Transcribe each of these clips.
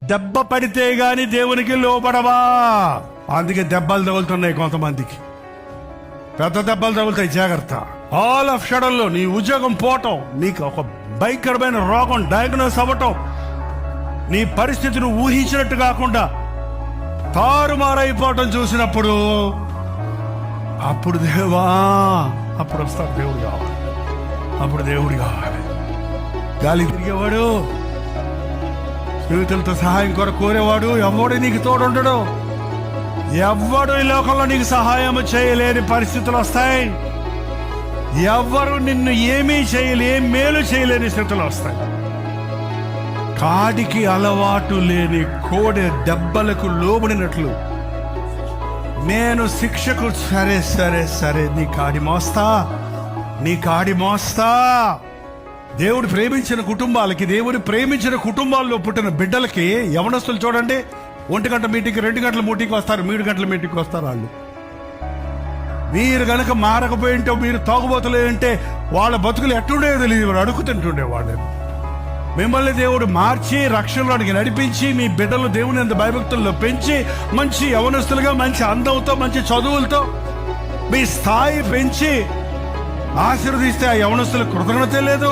దెబ్బ పడితే గాని దేవునికి లోపడవా. అందుకే దెబ్బలు తగులుతున్నాయి కొంతమందికి, పెద్ద దెబ్బలు తగులుతాయి, జాగ్రత్త. ఆల్ ఆఫ్ షడన్లో నీ ఉద్యోగం పోవటం, నీకు ఒక భయంకరమైన రోగం డయాగ్నోస్ అవ్వటం, నీ పరిస్థితిని ఊహించినట్టు కాకుండా తారుమారైపోవటం చూసినప్పుడు అప్పుడు దేవా, అప్పుడు వస్తాడు దేవుడు కావాలి. అప్పుడు దేవుడు కావాలి. గాలి తిరిగేవాడు, స్నేహితులతో సహాయం కొరకు కోరేవాడు, ఎవడు నీకు తోడుండడు. ఎవ్వడు ఈ లోకంలో నీకు సహాయం చేయలేని పరిస్థితులు వస్తాయి. ఎవ్వరు నిన్ను ఏమీ ఏం మేలు చేయలేని స్థితులు వస్తాయి. కాడికి అలవాటు లేని కోడె దెబ్బలకు లోబడినట్లు నేను శిక్షకు సరే సరే సరే నీ కాడి మోస్తా. దేవుడు ప్రేమించిన కుటుంబాలకి, దేవుడు ప్రేమించిన కుటుంబాల్లో పుట్టిన బిడ్డలకి యవనస్తులు చూడండి, 1 గంట మీటింగ్కి 2 గంటల మీటింగ్కి వస్తారు, 3 గంటల మీటింగ్కి వస్తారు. వాళ్ళు మీరు గనక మారకపోయింటే, మీరు తాగుబోతులే అంటే వాళ్ళ బతుకులు ఎట్టుండేదో తెలియదు, వాడు అడుగుతుంటుండేవాడు. మిమ్మల్ని దేవుడు మార్చి రక్షణలోనికి నడిపించి మీ బిడ్డలు దేవుని అంత భయభక్తుల్లో పెంచి మంచి యవనస్తులుగా, మంచి అందంతో, మంచి చదువులతో మీ స్థాయి పెంచి ఆశీర్వదిస్తే ఆ యవనస్తులకు కృతజ్ఞత లేదు.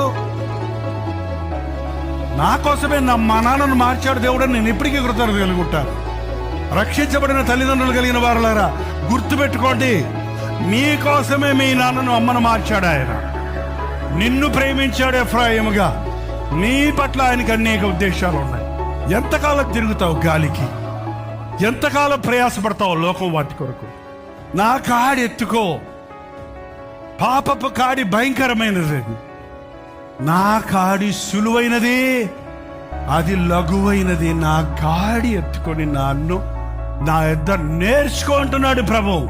నా కోసమే మా నాన్నను మార్చాడు దేవుడు, నేను ఇప్పటికీ కృతజ్ఞత కలిగి ఉంటాను. రక్షించబడిన తల్లిదండ్రులు కలిగిన వారులారా గుర్తుపెట్టుకోండి, మీకోసమే మీ నాన్నను అమ్మను మార్చాడు ఆయన. నిన్ను ప్రేమించాడు ఎఫ్రాయిముగా. నీ పట్ల ఆయనకి అనేక ఉద్దేశాలు ఉన్నాయి. ఎంతకాలం తిరుగుతావు గాలికి, ఎంతకాలం ప్రయాసపడతావు లోకం వాటి కొరకు. నా కాడి ఎత్తుకో. పాపపు కాడి భయంకరమైనది, నా కాడి సులువైనది, అది లఘువైనది. నా కాడి ఎత్తుకొని నన్ను నా యొద్ద నేర్చుకో అంటున్నాడు ప్రభువు.